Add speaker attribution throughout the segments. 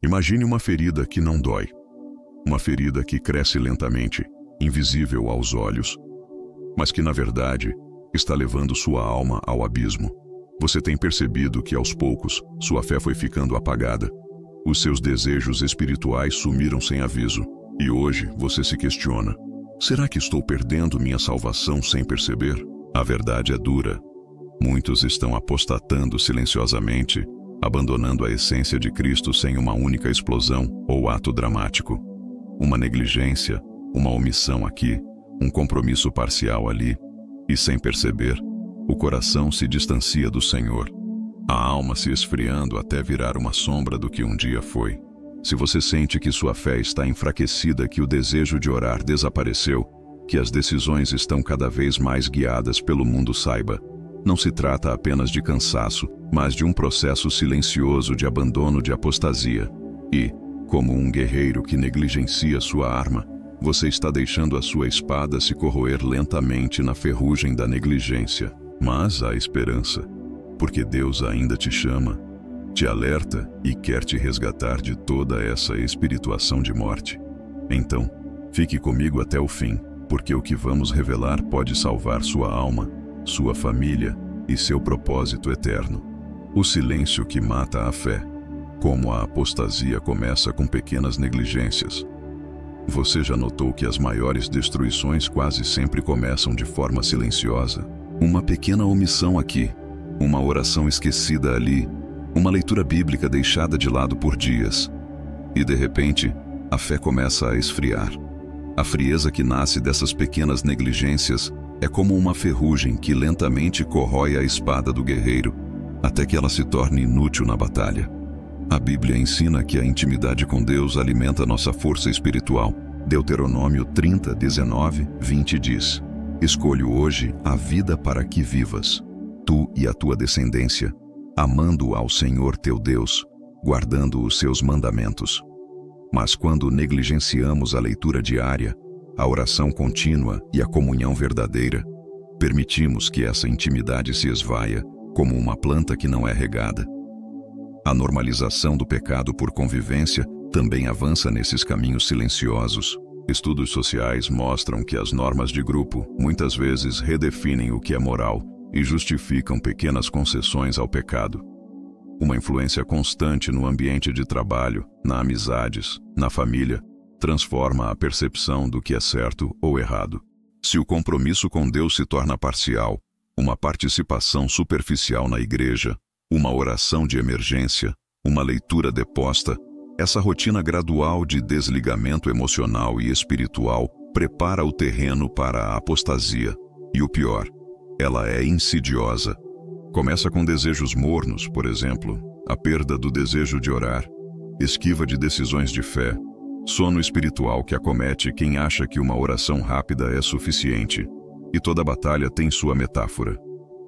Speaker 1: Imagine uma ferida que não dói. Uma ferida que cresce lentamente, invisível aos olhos, mas que, na verdade, está levando sua alma ao abismo. Você tem percebido que, aos poucos, sua fé foi ficando apagada. Os seus desejos espirituais sumiram sem aviso. E hoje você se questiona: será que estou perdendo minha salvação sem perceber? A verdade é dura. Muitos estão apostatando silenciosamente, abandonando a essência de Cristo sem uma única explosão ou ato dramático. Uma negligência, uma omissão aqui, um compromisso parcial ali, e sem perceber, o coração se distancia do Senhor. A alma se esfriando até virar uma sombra do que um dia foi. Se você sente que sua fé está enfraquecida, que o desejo de orar desapareceu, que as decisões estão cada vez mais guiadas pelo mundo, saiba, não se trata apenas de cansaço, mas de um processo silencioso de abandono, de apostasia. E, como um guerreiro que negligencia sua arma, você está deixando a sua espada se corroer lentamente na ferrugem da negligência. Mas há esperança, porque Deus ainda te chama, te alerta e quer te resgatar de toda essa espirituação de morte. Então, fique comigo até o fim, porque o que vamos revelar pode salvar sua alma, sua família e seu propósito eterno. O silêncio que mata a fé. Como a apostasia começa com pequenas negligências. Você já notou que as maiores destruições quase sempre começam de forma silenciosa? Uma pequena omissão aqui, uma oração esquecida ali, uma leitura bíblica deixada de lado por dias. E de repente, a fé começa a esfriar. A frieza que nasce dessas pequenas negligências é como uma ferrugem que lentamente corrói a espada do guerreiro, até que ela se torne inútil na batalha. A Bíblia ensina que a intimidade com Deus alimenta nossa força espiritual. Deuteronômio 30, 19, 20 diz: escolho hoje a vida para que vivas, tu e a tua descendência, amando ao Senhor teu Deus, guardando os seus mandamentos. Mas quando negligenciamos a leitura diária, a oração contínua e a comunhão verdadeira, permitimos que essa intimidade se esvaia como uma planta que não é regada. A normalização do pecado por convivência também avança nesses caminhos silenciosos. Estudos sociais mostram que as normas de grupo muitas vezes redefinem o que é moral e justificam pequenas concessões ao pecado. Uma influência constante no ambiente de trabalho, nas amizades, na família, transforma a percepção do que é certo ou errado. Se o compromisso com Deus se torna parcial, uma participação superficial na igreja, uma oração de emergência, uma leitura deposta, essa rotina gradual de desligamento emocional e espiritual prepara o terreno para a apostasia. E o pior, ela é insidiosa. Começa com desejos mornos, por exemplo, a perda do desejo de orar, esquiva de decisões de fé, sono espiritual que acomete quem acha que uma oração rápida é suficiente. E toda batalha tem sua metáfora.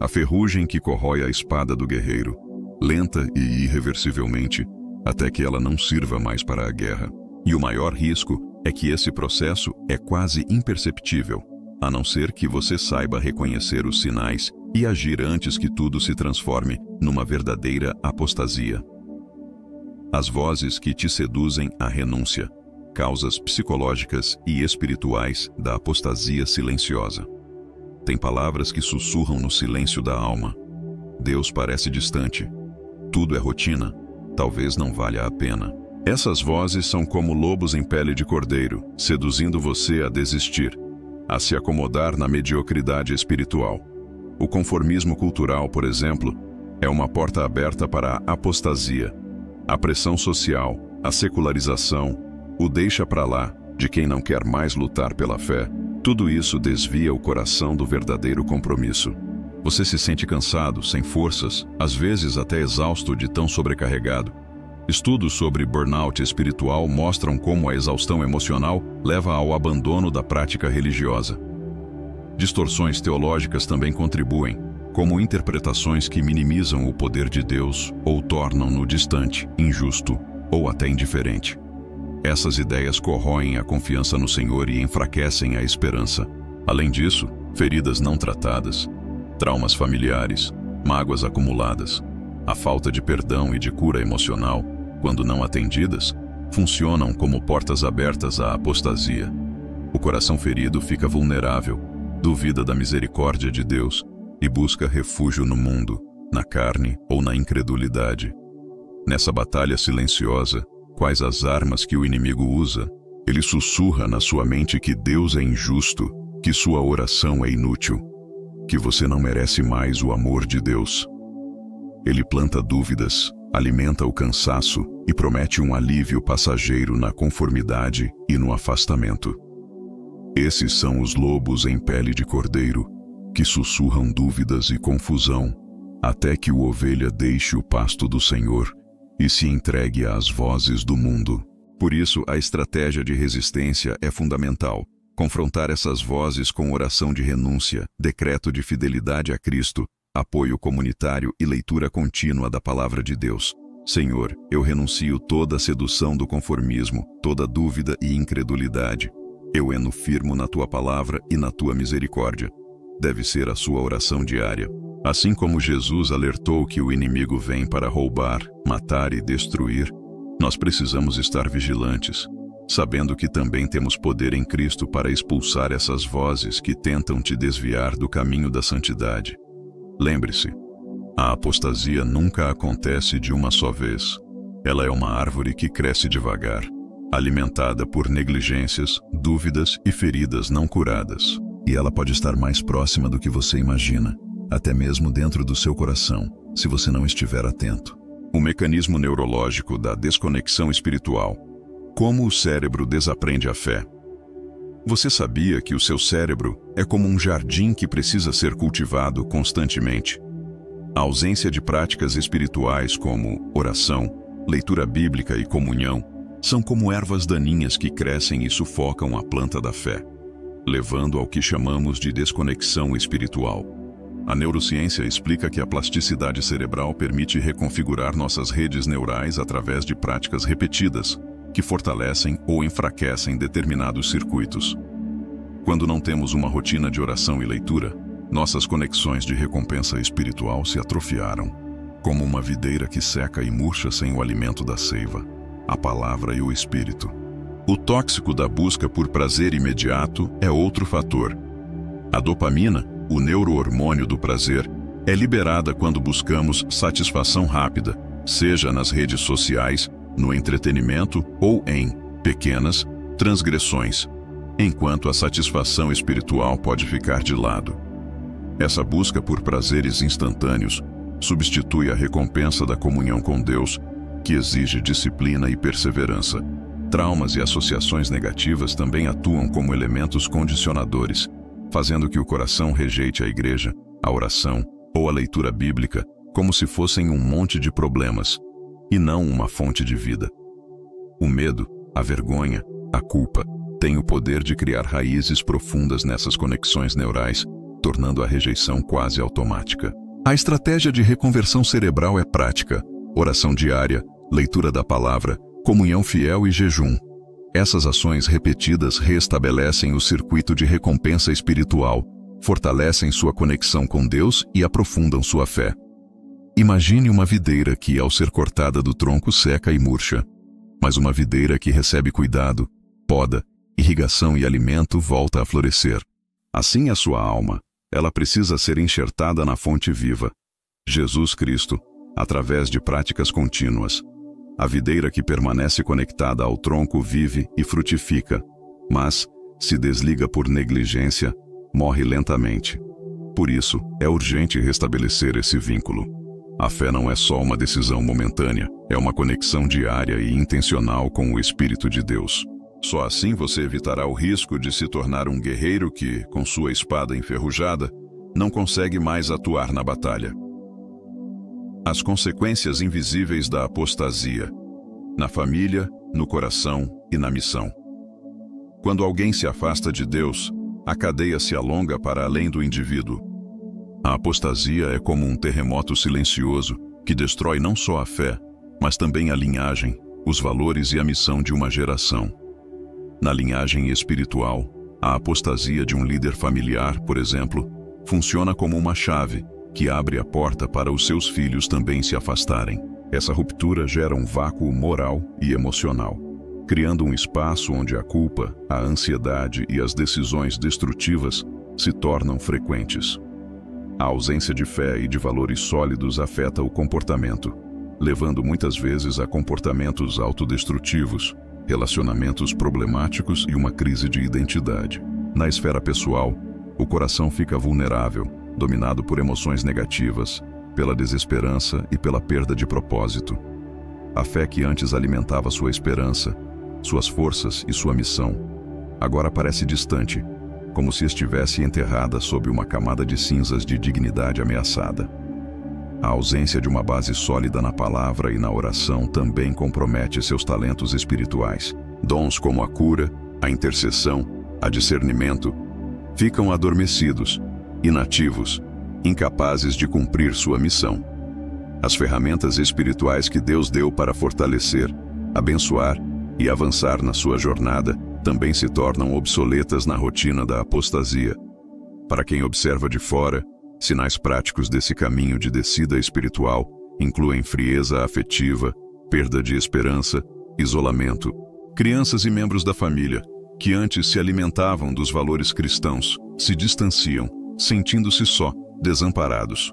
Speaker 1: A ferrugem que corrói a espada do guerreiro, lenta e irreversivelmente, até que ela não sirva mais para a guerra. E o maior risco é que esse processo é quase imperceptível, a não ser que você saiba reconhecer os sinais e agir antes que tudo se transforme numa verdadeira apostasia. As vozes que te seduzem à renúncia, causas psicológicas e espirituais da apostasia silenciosa. Tem palavras que sussurram no silêncio da alma. Deus parece distante. Tudo é rotina. Talvez não valha a pena. Essas vozes são como lobos em pele de cordeiro, seduzindo você a desistir, a se acomodar na mediocridade espiritual. O conformismo cultural, por exemplo, é uma porta aberta para a apostasia. A pressão social, a secularização, o deixa pra lá de quem não quer mais lutar pela fé, tudo isso desvia o coração do verdadeiro compromisso. Você se sente cansado, sem forças, às vezes até exausto de tão sobrecarregado. Estudos sobre burnout espiritual mostram como a exaustão emocional leva ao abandono da prática religiosa. Distorções teológicas também contribuem, como interpretações que minimizam o poder de Deus ou tornam-no distante, injusto ou até indiferente. Essas ideias corroem a confiança no Senhor e enfraquecem a esperança. Além disso, feridas não tratadas, traumas familiares, mágoas acumuladas, a falta de perdão e de cura emocional quando não atendidas, funcionam como portas abertas à apostasia. O coração ferido fica vulnerável, duvida da misericórdia de Deus e busca refúgio no mundo, na carne ou na incredulidade. Nessa batalha silenciosa, quais as armas que o inimigo usa? Ele sussurra na sua mente que Deus é injusto, que sua oração é inútil, que você não merece mais o amor de Deus. Ele planta dúvidas, alimenta o cansaço e promete um alívio passageiro na conformidade e no afastamento. Esses são os lobos em pele de cordeiro, que sussurram dúvidas e confusão, até que o ovelha deixe o pasto do Senhor e se entregue às vozes do mundo. Por isso, a estratégia de resistência é fundamental. Confrontar essas vozes com oração de renúncia, decreto de fidelidade a Cristo, apoio comunitário e leitura contínua da Palavra de Deus. Senhor, eu renuncio toda a sedução do conformismo, toda dúvida e incredulidade. Eu eno firmo na Tua Palavra e na Tua misericórdia. Deve ser a sua oração diária. Assim como Jesus alertou que o inimigo vem para roubar, matar e destruir, nós precisamos estar vigilantes, sabendo que também temos poder em Cristo para expulsar essas vozes que tentam te desviar do caminho da santidade. Lembre-se, a apostasia nunca acontece de uma só vez. Ela é uma árvore que cresce devagar, alimentada por negligências, dúvidas e feridas não curadas. E ela pode estar mais próxima do que você imagina, até mesmo dentro do seu coração, se você não estiver atento. O mecanismo neurológico da desconexão espiritual. Como o cérebro desaprende a fé? Você sabia que o seu cérebro é como um jardim que precisa ser cultivado constantemente? A ausência de práticas espirituais como oração, leitura bíblica e comunhão são como ervas daninhas que crescem e sufocam a planta da fé, levando ao que chamamos de desconexão espiritual. A neurociência explica que a plasticidade cerebral permite reconfigurar nossas redes neurais através de práticas repetidas, que fortalecem ou enfraquecem determinados circuitos. Quando não temos uma rotina de oração e leitura, nossas conexões de recompensa espiritual se atrofiaram, como uma videira que seca e murcha sem o alimento da seiva, a palavra e o espírito. O tóxico da busca por prazer imediato é outro fator. A dopamina, o neurohormônio do prazer, é liberada quando buscamos satisfação rápida, seja nas redes sociais, no entretenimento ou em pequenas transgressões, enquanto a satisfação espiritual pode ficar de lado. Essa busca por prazeres instantâneos substitui a recompensa da comunhão com Deus, que exige disciplina e perseverança. Traumas e associações negativas também atuam como elementos condicionadores, fazendo que o coração rejeite a igreja, a oração ou a leitura bíblica como se fossem um monte de problemas, e não uma fonte de vida. O medo, a vergonha, a culpa têm o poder de criar raízes profundas nessas conexões neurais, tornando a rejeição quase automática. A estratégia de reconversão cerebral é prática: oração diária, leitura da palavra, comunhão fiel e jejum. Essas ações repetidas restabelecem o circuito de recompensa espiritual, fortalecem sua conexão com Deus e aprofundam sua fé. Imagine uma videira que, ao ser cortada do tronco, seca e murcha. Mas uma videira que recebe cuidado, poda, irrigação e alimento volta a florescer. Assim é sua alma. Ela precisa ser enxertada na fonte viva, Jesus Cristo, através de práticas contínuas. A videira que permanece conectada ao tronco vive e frutifica, mas, se desliga por negligência, morre lentamente. Por isso, é urgente restabelecer esse vínculo. A fé não é só uma decisão momentânea, é uma conexão diária e intencional com o Espírito de Deus. Só assim você evitará o risco de se tornar um guerreiro que, com sua espada enferrujada, não consegue mais atuar na batalha. As consequências invisíveis da apostasia, na família, no coração e na missão. Quando alguém se afasta de Deus, a cadeia se alonga para além do indivíduo. A apostasia é como um terremoto silencioso que destrói não só a fé, mas também a linhagem, os valores e a missão de uma geração. Na linhagem espiritual, a apostasia de um líder familiar, por exemplo, funciona como uma chave que abre a porta para os seus filhos também se afastarem. Essa ruptura gera um vácuo moral e emocional, criando um espaço onde a culpa, a ansiedade e as decisões destrutivas se tornam frequentes. A ausência de fé e de valores sólidos afeta o comportamento, levando muitas vezes a comportamentos autodestrutivos, relacionamentos problemáticos e uma crise de identidade. Na esfera pessoal, o coração fica vulnerável, dominado por emoções negativas, pela desesperança e pela perda de propósito. A fé que antes alimentava sua esperança, suas forças e sua missão, agora parece distante, como se estivesse enterrada sob uma camada de cinzas de dignidade ameaçada. A ausência de uma base sólida na palavra e na oração também compromete seus talentos espirituais. Dons como a cura, a intercessão, a discernimento, ficam adormecidos, inativos, incapazes de cumprir sua missão. As ferramentas espirituais que Deus deu para fortalecer, abençoar e avançar na sua jornada também se tornam obsoletas na rotina da apostasia. Para quem observa de fora, sinais práticos desse caminho de descida espiritual incluem frieza afetiva, perda de esperança, isolamento. Crianças e membros da família, que antes se alimentavam dos valores cristãos, se distanciam, sentindo-se só, desamparados.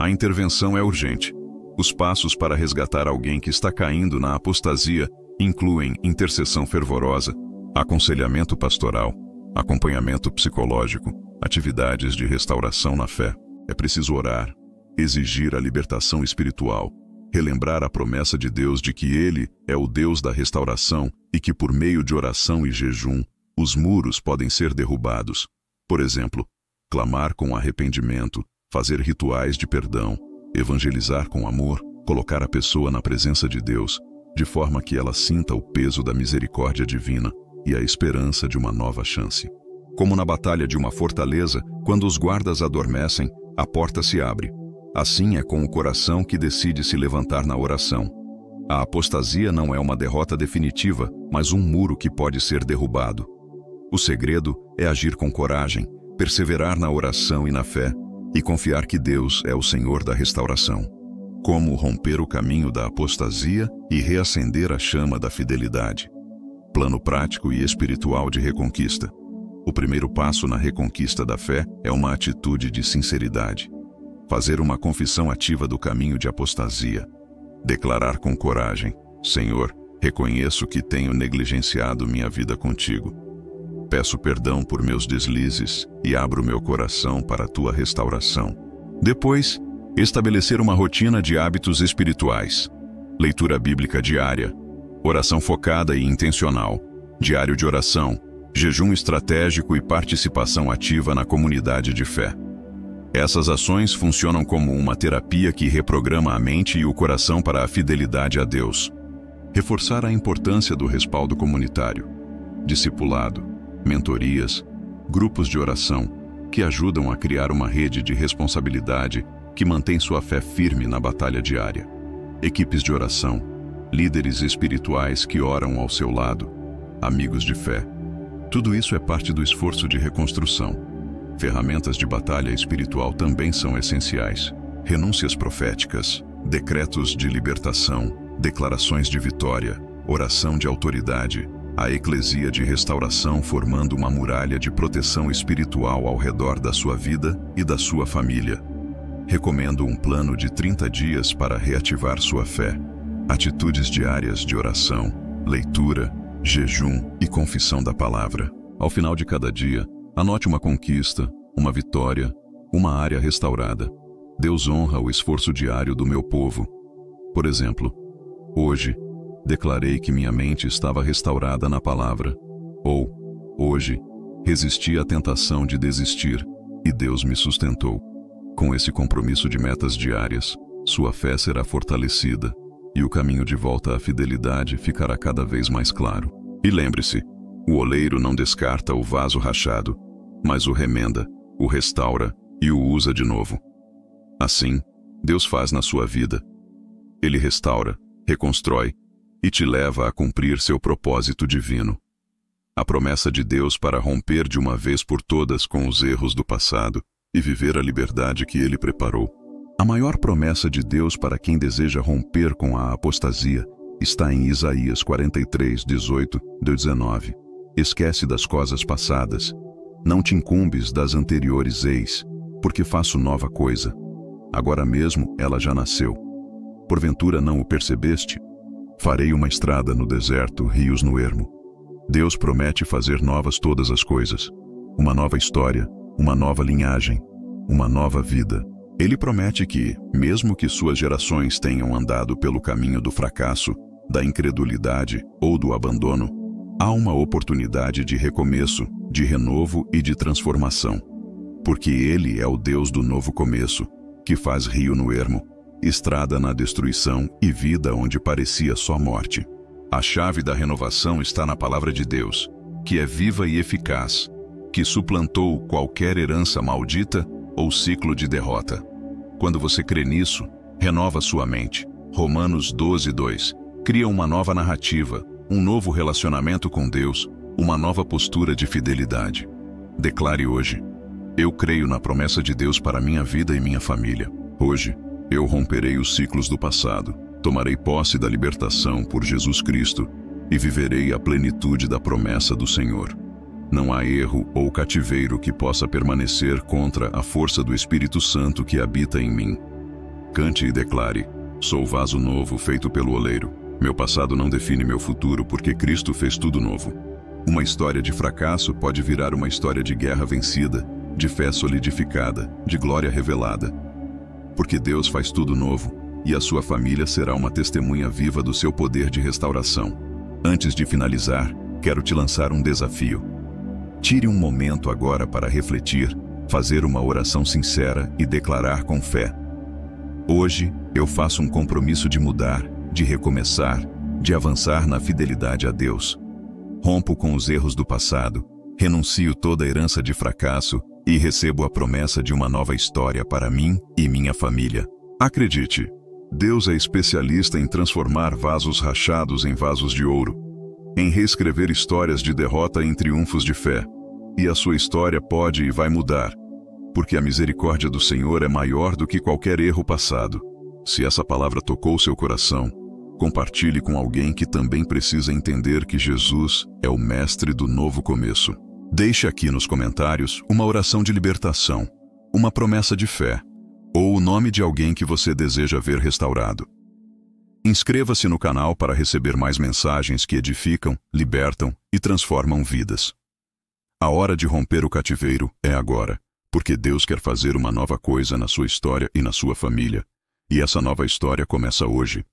Speaker 1: A intervenção é urgente. Os passos para resgatar alguém que está caindo na apostasia incluem intercessão fervorosa, aconselhamento pastoral, acompanhamento psicológico, atividades de restauração na fé. É preciso orar, exigir a libertação espiritual, relembrar a promessa de Deus de que Ele é o Deus da restauração e que por meio de oração e jejum, os muros podem ser derrubados. Por exemplo, clamar com arrependimento, fazer rituais de perdão, evangelizar com amor, colocar a pessoa na presença de Deus, de forma que ela sinta o peso da misericórdia divina e a esperança de uma nova chance. Como na batalha de uma fortaleza, quando os guardas adormecem, a porta se abre. Assim é com o coração que decide se levantar na oração. A apostasia não é uma derrota definitiva, mas um muro que pode ser derrubado. O segredo é agir com coragem, perseverar na oração e na fé, e confiar que Deus é o Senhor da restauração. Como romper o caminho da apostasia e reacender a chama da fidelidade. Plano prático e espiritual de reconquista. O primeiro passo na reconquista da fé é uma atitude de sinceridade. Fazer uma confissão ativa do caminho de apostasia. Declarar com coragem: Senhor, reconheço que tenho negligenciado minha vida contigo. Peço perdão por meus deslizes e abro meu coração para a tua restauração. Depois, estabelecer uma rotina de hábitos espirituais. Leitura bíblica diária, oração focada e intencional, diário de oração, jejum estratégico e participação ativa na comunidade de fé. Essas ações funcionam como uma terapia que reprograma a mente e o coração para a fidelidade a Deus. Reforçar a importância do respaldo comunitário, discipulado, mentorias, grupos de oração, que ajudam a criar uma rede de responsabilidade que mantém sua fé firme na batalha diária. Equipes de oração, líderes espirituais que oram ao seu lado, amigos de fé. Tudo isso é parte do esforço de reconstrução. Ferramentas de batalha espiritual também são essenciais. Renúncias proféticas, decretos de libertação, declarações de vitória, oração de autoridade, a eclesia de restauração formando uma muralha de proteção espiritual ao redor da sua vida e da sua família. Recomendo um plano de 30 dias para reativar sua fé. Atitudes diárias de oração, leitura, jejum e confissão da palavra. Ao final de cada dia, anote uma conquista, uma vitória, uma área restaurada. Deus honra o esforço diário do meu povo. Por exemplo, hoje, declarei que minha mente estava restaurada na palavra. Ou, hoje, resisti à tentação de desistir e Deus me sustentou. Com esse compromisso de metas diárias, sua fé será fortalecida e o caminho de volta à fidelidade ficará cada vez mais claro. E lembre-se, o oleiro não descarta o vaso rachado, mas o remenda, o restaura e o usa de novo. Assim, Deus faz na sua vida. Ele restaura, reconstrói e te leva a cumprir seu propósito divino. A promessa de Deus para romper de uma vez por todas com os erros do passado e viver a liberdade que Ele preparou. A maior promessa de Deus para quem deseja romper com a apostasia está em Isaías 43, 18-19. Esquece das coisas passadas. Não te incumbes das anteriores, eis, porque faço nova coisa. Agora mesmo ela já nasceu. Porventura não o percebeste? Farei uma estrada no deserto, rios no ermo. Deus promete fazer novas todas as coisas. Uma nova história, uma nova linhagem, uma nova vida. Ele promete que, mesmo que suas gerações tenham andado pelo caminho do fracasso, da incredulidade ou do abandono, há uma oportunidade de recomeço, de renovo e de transformação. Porque Ele é o Deus do novo começo, que faz rio no ermo, estrada na destruição e vida onde parecia só morte. A chave da renovação está na palavra de Deus, que é viva e eficaz, que suplantou qualquer herança maldita ou ciclo de derrota. Quando você crê nisso, renova sua mente. Romanos 12, 2. Cria uma nova narrativa, um novo relacionamento com Deus, uma nova postura de fidelidade. Declare hoje: eu creio na promessa de Deus para minha vida e minha família. Hoje, eu romperei os ciclos do passado, tomarei posse da libertação por Jesus Cristo e viverei a plenitude da promessa do Senhor. Não há erro ou cativeiro que possa permanecer contra a força do Espírito Santo que habita em mim. Cante e declare: sou vaso novo feito pelo oleiro. Meu passado não define meu futuro porque Cristo fez tudo novo. Uma história de fracasso pode virar uma história de guerra vencida, de fé solidificada, de glória revelada. Porque Deus faz tudo novo, e a sua família será uma testemunha viva do seu poder de restauração. Antes de finalizar, quero te lançar um desafio. Tire um momento agora para refletir, fazer uma oração sincera e declarar com fé: hoje eu faço um compromisso de mudar, de recomeçar, de avançar na fidelidade a Deus. Rompo com os erros do passado, renuncio toda a herança de fracasso e recebo a promessa de uma nova história para mim e minha família. Acredite, Deus é especialista em transformar vasos rachados em vasos de ouro, em reescrever histórias de derrota em triunfos de fé. E a sua história pode e vai mudar, porque a misericórdia do Senhor é maior do que qualquer erro passado. Se essa palavra tocou seu coração, compartilhe com alguém que também precisa entender que Jesus é o mestre do novo começo. Deixe aqui nos comentários uma oração de libertação, uma promessa de fé, ou o nome de alguém que você deseja ver restaurado. Inscreva-se no canal para receber mais mensagens que edificam, libertam e transformam vidas. A hora de romper o cativeiro é agora, porque Deus quer fazer uma nova coisa na sua história e na sua família. E essa nova história começa hoje.